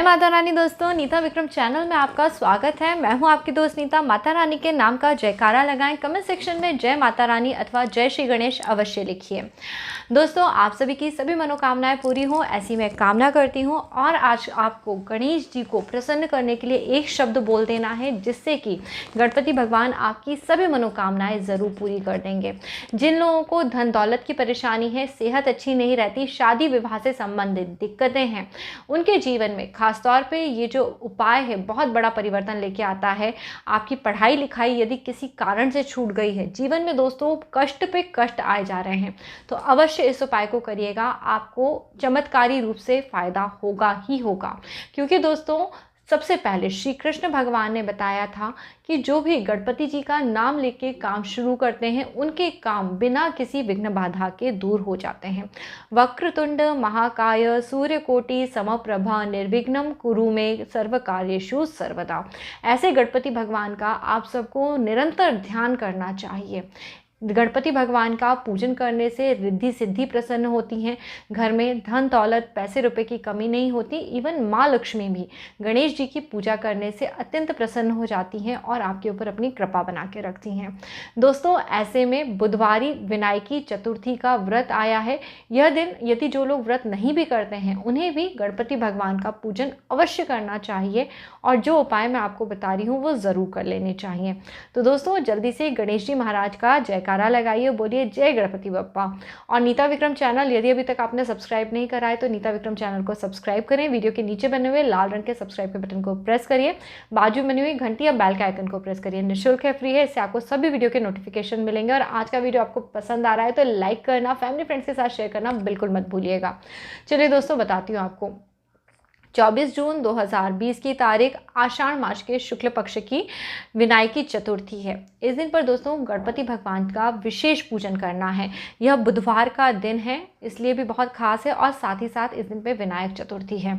माता रानी दोस्तों, नीता विक्रम चैनल में आपका स्वागत है। मैं हूं आपकी दोस्त नीता। माता रानी के नाम का जयकारा लगाएं। कमेंट सेक्शन में जय माता रानी अथवा जय श्री गणेश अवश्य लिखिए। दोस्तों, आप सभी की सभी मनोकामनाएं पूरी हों ऐसी मैं कामना करती हूं। और आज आपको गणेश जी को प्रसन्न करने के लिए एक शब्द बोल देना है, जिससे कि गणपति भगवान आपकी सभी मनोकामनाएं ज़रूर पूरी कर देंगे। जिन लोगों को धन दौलत की परेशानी है, सेहत अच्छी नहीं रहती, शादी विवाह से संबंधित दिक्कतें हैं, उनके जीवन में खासतौर पे ये जो उपाय है बहुत बड़ा परिवर्तन लेके आता है। आपकी पढ़ाई लिखाई यदि किसी कारण से छूट गई है, जीवन में दोस्तों कष्ट पे कष्ट आए जा रहे हैं, तो अवश्य इस उपाय को करिएगा। आपको चमत्कारी रूप से फायदा होगा ही होगा। क्योंकि दोस्तों सबसे पहले श्री कृष्ण भगवान ने बताया था कि जो भी गणपति जी का नाम लेके काम शुरू करते हैं, उनके काम बिना किसी विघ्न बाधा के दूर हो जाते हैं। वक्रतुंड महाकाय सूर्यकोटि समप्रभा निर्विघ्नं कुरु मे सर्व कार्येषु सर्वदा। ऐसे गणपति भगवान का आप सबको निरंतर ध्यान करना चाहिए। गणपति भगवान का पूजन करने से रिद्धि सिद्धि प्रसन्न होती हैं। घर में धन दौलत पैसे रुपए की कमी नहीं होती। इवन माँ लक्ष्मी भी गणेश जी की पूजा करने से अत्यंत प्रसन्न हो जाती हैं और आपके ऊपर अपनी कृपा बना के रखती हैं। दोस्तों, ऐसे में बुधवारी विनायकी चतुर्थी का व्रत आया है। यह दिन यदि जो लोग व्रत नहीं भी करते हैं, उन्हें भी गणपति भगवान का पूजन अवश्य करना चाहिए और जो उपाय मैं आपको बता रही हूँ वो ज़रूर कर लेने चाहिए। तो दोस्तों, जल्दी से गणेश जी महाराज का जयकारा लगाइए, बोलिए जय गणपति बप्पा। और नीता विक्रम चैनल यदि अभी तक आपने सब्सक्राइब नहीं करा है तो नीता विक्रम चैनल को सब्सक्राइब करें। वीडियो के नीचे बने हुए लाल रंग के सब्सक्राइब के बटन को प्रेस करिए। बाजू में बनी हुई घंटी या बेल के आइकन को प्रेस करिए। निःशुल्क है, फ्री है। इससे आपको सभी वीडियो के नोटिफिकेशन मिलेंगे। और आज का वीडियो आपको पसंद आ रहा है तो लाइक करना, फैमिली फ्रेंड्स के साथ शेयर करना बिल्कुल मत भूलिएगा। चलिए दोस्तों, बताती हूँ आपको। 24 जून 2020 की तारीख आषाढ़ मास के शुक्ल पक्ष की विनायकी चतुर्थी है। इस दिन पर दोस्तों गणपति भगवान का विशेष पूजन करना है। यह बुधवार का दिन है, इसलिए भी बहुत खास है। और साथ ही साथ इस दिन पे विनायक चतुर्थी है।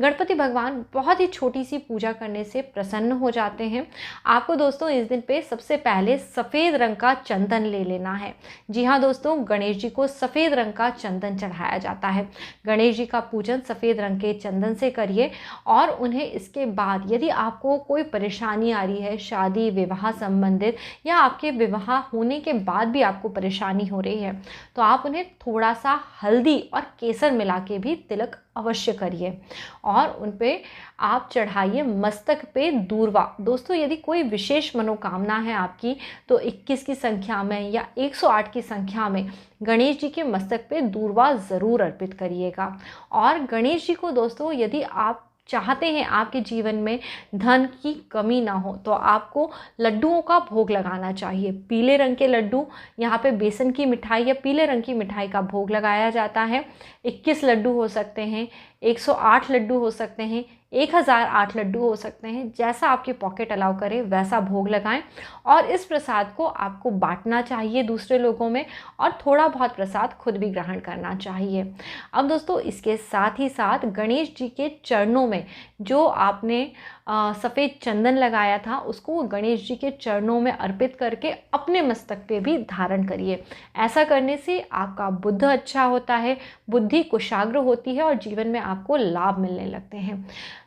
गणपति भगवान बहुत ही छोटी सी पूजा करने से प्रसन्न हो जाते हैं। आपको दोस्तों इस दिन पे सबसे पहले सफ़ेद रंग का चंदन ले लेना है। जी हाँ दोस्तों, गणेश जी को सफ़ेद रंग का चंदन चढ़ाया जाता है। गणेश जी का पूजन सफ़ेद रंग के चंदन से करिए। और उन्हें इसके बाद यदि आपको कोई परेशानी आ रही है, शादी विवाह संबंधित, या आपके विवाह होने के बाद भी आपको परेशानी हो रही है, तो आप उन्हें थोड़ा सा हल्दी और केसर मिला के भी तिलक अवश्य करिए। और उन पे आप चढ़ाइए मस्तक पे दूर्वा। दोस्तों, यदि कोई विशेष मनोकामना है आपकी तो 21 की संख्या में या 108 की संख्या में गणेश जी के मस्तक पे दूर्वा ज़रूर अर्पित करिएगा। और गणेश जी को दोस्तों यदि आप चाहते हैं आपके जीवन में धन की कमी ना हो, तो आपको लड्डुओं का भोग लगाना चाहिए। पीले रंग के लड्डू, यहाँ पे बेसन की मिठाई या पीले रंग की मिठाई का भोग लगाया जाता है। 21 लड्डू हो सकते हैं, 108 लड्डू हो सकते हैं, 1008 लड्डू हो सकते हैं। जैसा आपकी पॉकेट अलाउ करे वैसा भोग लगाएं। और इस प्रसाद को आपको बांटना चाहिए दूसरे लोगों में, और थोड़ा बहुत प्रसाद खुद भी ग्रहण करना चाहिए। अब दोस्तों, इसके साथ ही साथ गणेश जी के चरणों में जो आपने सफ़ेद चंदन लगाया था, उसको गणेश जी के चरणों में अर्पित करके अपने मस्तक पे भी धारण करिए। ऐसा करने से आपका बुद्ध अच्छा होता है, बुद्धि कुशाग्र होती है और जीवन में आपको लाभ मिलने लगते हैं।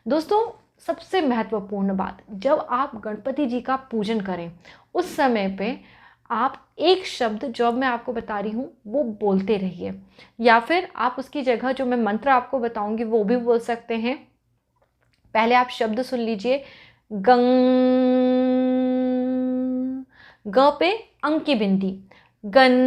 दोस्तों, सबसे महत्वपूर्ण बात, जब आप गणपति जी का पूजन करें उस समय पे आप एक शब्द जो अब मैं आपको बता रही हूँ वो बोलते रहिए, या फिर आप उसकी जगह जो मैं मंत्र आपको बताऊँगी वो भी बोल सकते हैं। पहले आप शब्द सुन लीजिए। गंग, ग पे अंक की बिंदी, गन।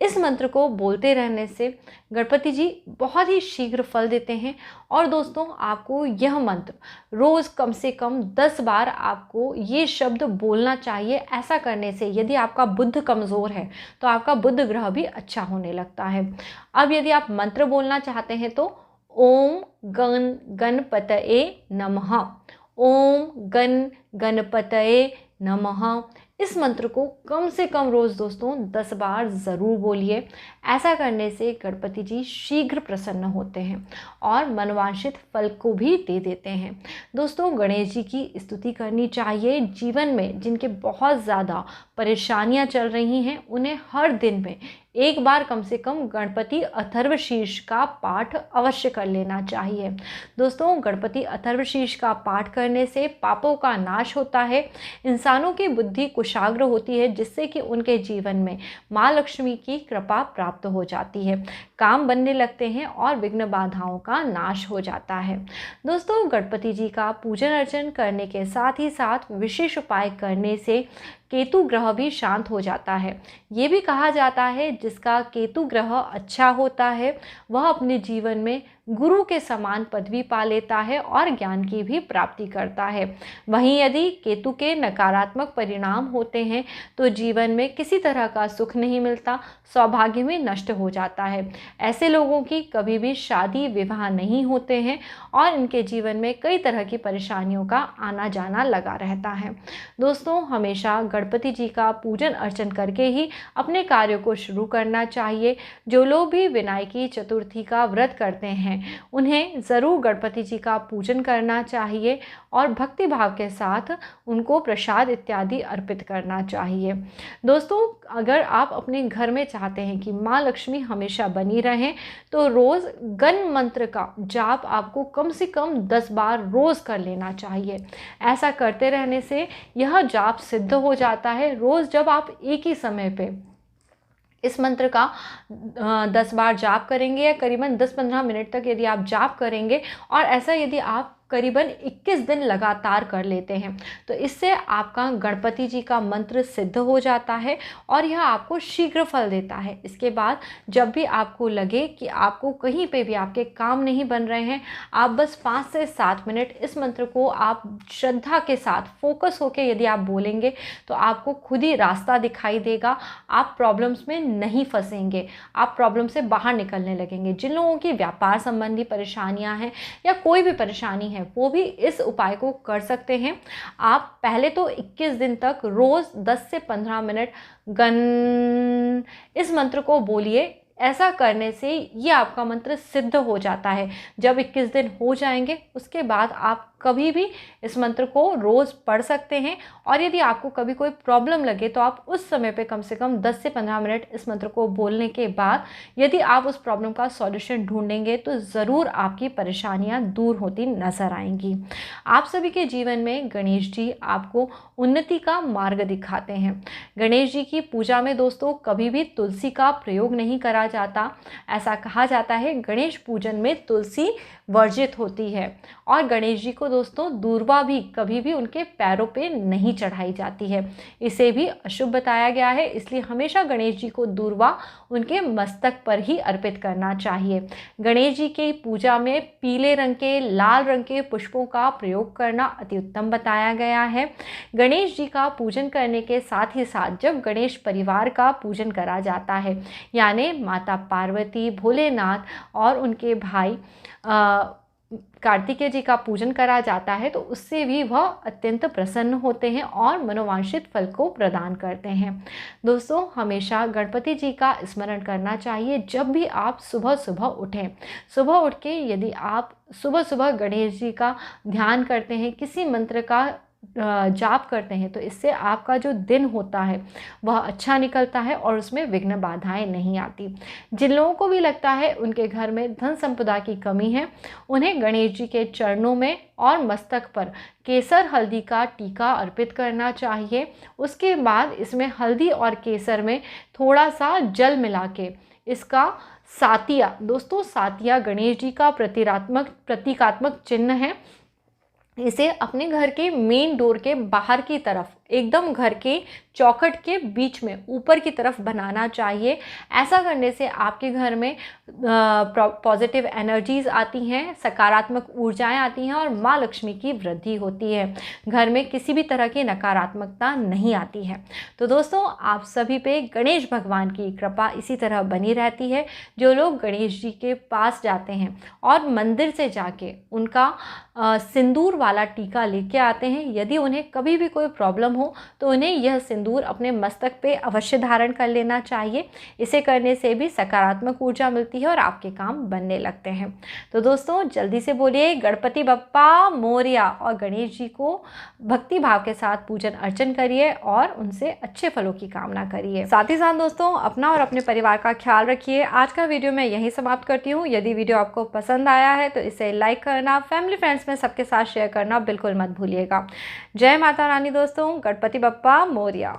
इस मंत्र को बोलते रहने से गणपति जी बहुत ही शीघ्र फल देते हैं। और दोस्तों, आपको यह मंत्र रोज़ कम से कम 10 बार आपको ये शब्द बोलना चाहिए। ऐसा करने से यदि आपका बुद्ध कमज़ोर है तो आपका बुद्ध ग्रह भी अच्छा होने लगता है। अब यदि आप मंत्र बोलना चाहते हैं तो ओम गण गणपतये नमः, ओम गण गणपतये नमः। इस मंत्र को कम से कम रोज़ दोस्तों 10 बार ज़रूर बोलिए। ऐसा करने से गणपति जी शीघ्र प्रसन्न होते हैं और मनवांछित फल को भी दे देते हैं। दोस्तों, गणेश जी की स्तुति करनी चाहिए। जीवन में जिनके बहुत ज़्यादा परेशानियां चल रही हैं, उन्हें हर दिन में एक बार कम से कम गणपति अथर्वशीर्ष का पाठ अवश्य कर लेना चाहिए। दोस्तों, गणपति अथर्वशीर्ष का पाठ करने से पापों का नाश होता है, इंसानों की बुद्धि कुशाग्र होती है, जिससे कि उनके जीवन में माँ लक्ष्मी की कृपा प्राप्त हो जाती है, काम बनने लगते हैं और विघ्न बाधाओं का नाश हो जाता है। दोस्तों, गणपति जी का पूजन अर्चन करने के साथ ही साथ विशेष उपाय करने से केतु ग्रह भी शांत हो जाता है। ये भी कहा जाता है जिसका केतु ग्रह अच्छा होता है वह अपने जीवन में गुरु के समान पदवी पा लेता है और ज्ञान की भी प्राप्ति करता है। वहीं यदि केतु के नकारात्मक परिणाम होते हैं तो जीवन में किसी तरह का सुख नहीं मिलता, सौभाग्य में नष्ट हो जाता है। ऐसे लोगों की कभी भी शादी विवाह नहीं होते हैं और इनके जीवन में कई तरह की परेशानियों का आना जाना लगा रहता है। दोस्तों, हमेशा गणपति जी का पूजन अर्चन करके ही अपने कार्यों को शुरू करना चाहिए। जो लोग भी विनायकी चतुर्थी का व्रत करते हैं उन्हें ज़रूर गणपति जी का पूजन करना चाहिए और भक्ति भाव के साथ उनको प्रसाद इत्यादि अर्पित करना चाहिए। दोस्तों, अगर आप अपने घर में चाहते हैं कि माँ लक्ष्मी हमेशा बनी रहें तो रोज़ गण मंत्र का जाप आपको कम से कम 10 बार रोज़ कर लेना चाहिए। ऐसा करते रहने से यह जाप सिद्ध हो जाता है। रोज़ जब आप एक ही समय पे इस मंत्र का 10 बार जाप करेंगे या करीबन 10-15 मिनट तक यदि आप जाप करेंगे और ऐसा यदि आप करीबन 21 दिन लगातार कर लेते हैं तो इससे आपका गणपति जी का मंत्र सिद्ध हो जाता है और यह आपको शीघ्र फल देता है। इसके बाद जब भी आपको लगे कि आपको कहीं पे भी आपके काम नहीं बन रहे हैं, आप बस 5 से 7 मिनट इस मंत्र को आप श्रद्धा के साथ फोकस होकर यदि आप बोलेंगे तो आपको खुद ही रास्ता दिखाई देगा। आप प्रॉब्लम्स में नहीं फंसेंगे, आप प्रॉब्लम से बाहर निकलने लगेंगे। जिन लोगों की व्यापार संबंधी परेशानियां हैं या कोई भी परेशानी है वो भी इस उपाय को कर सकते हैं। आप पहले तो 21 दिन तक रोज 10 से 15 मिनट गण इस मंत्र को बोलिए। ऐसा करने से ये आपका मंत्र सिद्ध हो जाता है। जब 21 दिन हो जाएंगे उसके बाद आप कभी भी इस मंत्र को रोज़ पढ़ सकते हैं और यदि आपको कभी कोई प्रॉब्लम लगे तो आप उस समय पे कम से कम 10 से 15 मिनट इस मंत्र को बोलने के बाद यदि आप उस प्रॉब्लम का सॉल्यूशन ढूंढेंगे तो ज़रूर आपकी परेशानियां दूर होती नज़र आएंगी। आप सभी के जीवन में गणेश जी आपको उन्नति का मार्ग दिखाते हैं। गणेश जी की पूजा में दोस्तों कभी भी तुलसी का प्रयोग नहीं करा जाता। ऐसा कहा जाता है गणेश पूजन में तुलसी वर्जित होती है और गणेश जी को दोस्तों दूर्वा भी कभी भी उनके पैरों पे नहीं चढ़ाई जाती है। इसे भी अशुभ बताया गया है, इसलिए हमेशा गणेश जी को दूर्वा उनके मस्तक पर ही अर्पित करना चाहिए। गणेश जी की पूजा में पीले रंग के, लाल रंग के पुष्पों का प्रयोग करना अति उत्तम बताया गया है। गणेश जी का पूजन करने के साथ ही साथ जब गणेश परिवार का पूजन करा जाता है यानी माता पार्वती, भोलेनाथ और उनके भाई कार्तिकेय जी का पूजन करा जाता है तो उससे भी वह अत्यंत प्रसन्न होते हैं और मनोवांछित फल को प्रदान करते हैं। दोस्तों, हमेशा गणपति जी का स्मरण करना चाहिए जब भी आप सुबह सुबह उठें। सुबह उठ के यदि आप सुबह सुबह गणेश जी का ध्यान करते हैं, किसी मंत्र का जाप करते हैं तो इससे आपका जो दिन होता है वह अच्छा निकलता है और उसमें विघ्न बाधाएं नहीं आती। जिन लोगों को भी लगता है उनके घर में धन संपदा की कमी है, उन्हें गणेश जी के चरणों में और मस्तक पर केसर हल्दी का टीका अर्पित करना चाहिए। उसके बाद इसमें हल्दी और केसर में थोड़ा सा जल मिला के इसका सातिया, दोस्तों सातिया गणेश जी का प्रतीकात्मक चिन्ह है, इसे अपने घर के मेन डोर के बाहर की तरफ एकदम घर के चौखट के बीच में ऊपर की तरफ बनाना चाहिए। ऐसा करने से आपके घर में पॉजिटिव एनर्जीज आती हैं, सकारात्मक ऊर्जाएं आती हैं और माँ लक्ष्मी की वृद्धि होती है। घर में किसी भी तरह की नकारात्मकता नहीं आती है। तो दोस्तों, आप सभी पे गणेश भगवान की कृपा इसी तरह बनी रहती है। जो लोग गणेश जी के पास जाते हैं और मंदिर से जाके उनका सिंदूर वाला टीका लेके आते हैं, यदि उन्हें कभी भी कोई प्रॉब्लम हो तो उन्हें यह सिंदूर अपने मस्तक पे अवश्य धारण कर लेना चाहिए। इसे करने से भी सकारात्मक ऊर्जा मिलती है और आपके काम बनने लगते हैं। तो दोस्तों जल्दी से बोलिए गणपति बप्पा मोरया और गणेश जी को भक्ति भाव के साथ पूजन अर्चन करिए और उनसे अच्छे फलों की कामना करिए। साथ ही साथ दोस्तों अपना और अपने परिवार का ख्याल रखिए। आज का वीडियो मैं यहीं समाप्त करती हूँ। यदि वीडियो आपको पसंद आया है तो इसे लाइक करना, फैमिली फ्रेंड्स में सबके साथ शेयर करना बिल्कुल मत भूलिएगा। जय माता रानी दोस्तों, गणपति बप्पा मोरया।